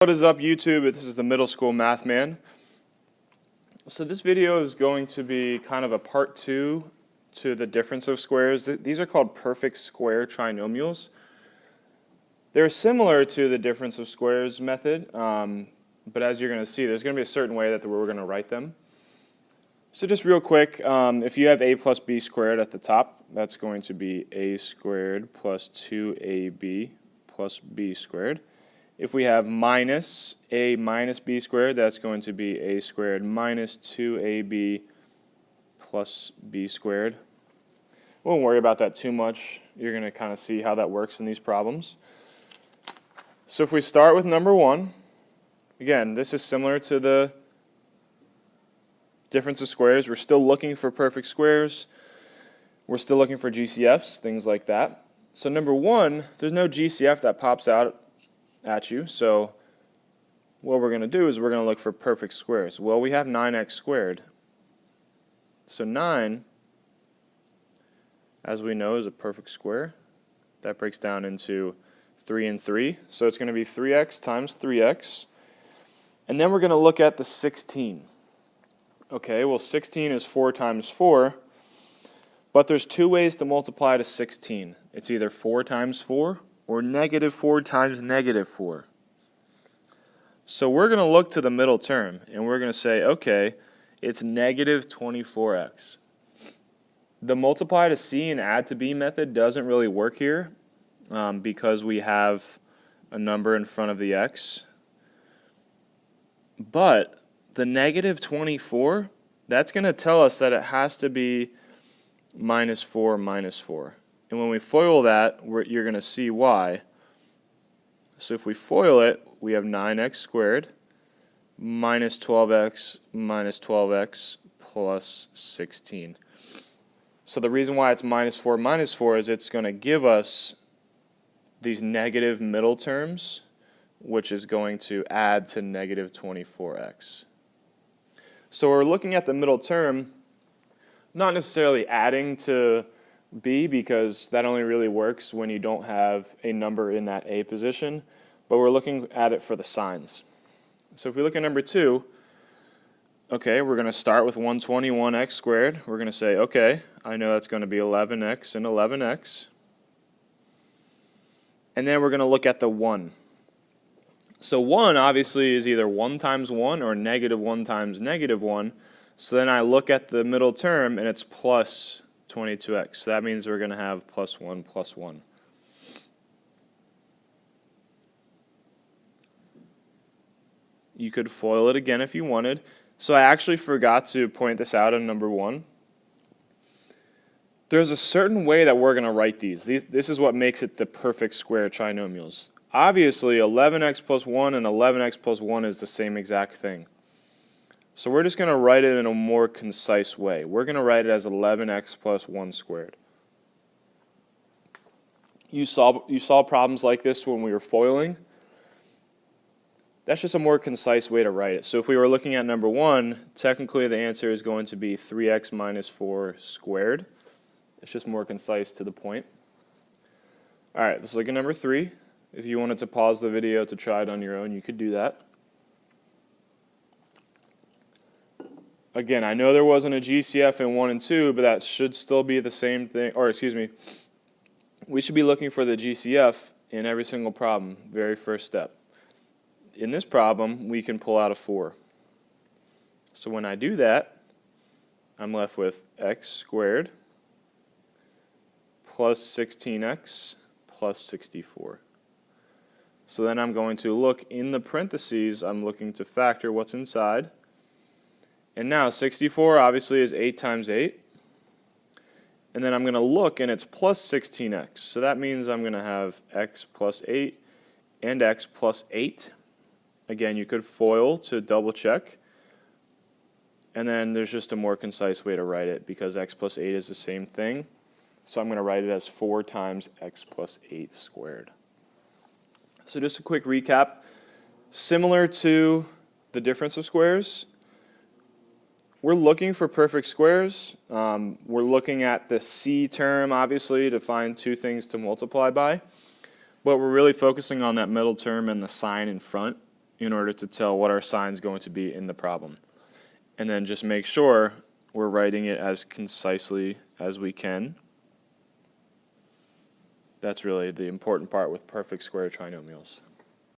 What is up, YouTube? This is the Middle School Math Man. So this video is going to be kind of a part 2 to the difference of squares. These are called perfect square trinomials. They're similar to the difference of squares method, but as you're going to see, there's going to be a certain way that we're going to write them. So just real quick, if you have a plus b squared at the top, that's going to be a squared plus 2ab plus b squared. If we have minus a minus b squared, that's going to be a squared minus 2ab plus b squared. We won't worry about that too much. You're going to kind of see how that works in these problems. So if we start with number 1, again, this is similar to the difference of squares. We're still looking for perfect squares. We're still looking for GCFs, things like that. So number 1, there's no GCF that pops out at you. So what we're going to do is we're going to look for perfect squares. Well, we have 9x squared. So 9, as we know, is a perfect square. That breaks down into 3 and 3. So it's going to be 3x times 3x. And then we're going to look at the 16. Okay, well 16 is 4 times 4. But there's 2 ways to multiply to 16. It's either 4 times 4 or negative 4 times negative 4. So we're going to look to the middle term, and we're going to say, okay, it's negative 24x. The multiply to c and add to b method doesn't really work here because we have a number in front of the x. But the negative 24, that's going to tell us that it has to be minus 4 minus 4. And when we FOIL that, you're going to see why. So if we FOIL it, we have 9x squared minus 12x plus 16. So the reason why it's minus 4 is it's going to give us these negative middle terms, which is going to add to negative 24x. So we're looking at the middle term, not necessarily adding to b because that only really works when you don't have a number in that a position, but we're looking at it for the signs. So if we look at number 2, okay, we're going to start with 121x squared. We're going to say, okay, I know that's going to be 11x and 11x. And then we're going to look at the 1. So 1 obviously is either 1 times 1 or negative 1 times negative 1. So then I look at the middle term and it's plus 22x. So that means we're going to have plus 1 plus 1. You could FOIL it again if you wanted. So I actually forgot to point this out in number 1. There's a certain way that we're going to write these. This is what makes it the perfect square trinomials. Obviously 11x plus 1 and 11x plus 1 is the same exact thing. So we're just going to write it in a more concise way. We're going to write it as 11x plus 1 squared. You saw problems like this when we were FOILing. That's just a more concise way to write it. So if we were looking at number 1, technically the answer is going to be 3x minus 4 squared. It's just more concise to the point. All right, let's look at number 3. If you wanted to pause the video to try it on your own, you could do that. Again, I know there wasn't a GCF in 1 and 2, but that should still be the same thing. Or excuse me, we should be looking for the GCF in every single problem, very first step. In this problem, we can pull out a 4. So when I do that, I'm left with x squared plus 16x plus 64. So then I'm going to look in the parentheses, I'm looking to factor what's inside. And now 64 obviously is 8 times 8. And then I'm going to look and it's plus 16x. So that means I'm going to have x plus 8 and x plus 8. Again, you could FOIL to double check. And then there's just a more concise way to write it because x plus 8 is the same thing. So I'm going to write it as 4 times x plus 8 squared. So just a quick recap. Similar to the difference of squares, we're looking for perfect squares. We're looking at the c term, obviously, to find 2 things to multiply by. But we're really focusing on that middle term and the sign in front. in order to tell what our sign is going to be in the problem. And then just make sure we're writing it as concisely as we can. That's really the important part with perfect square trinomials.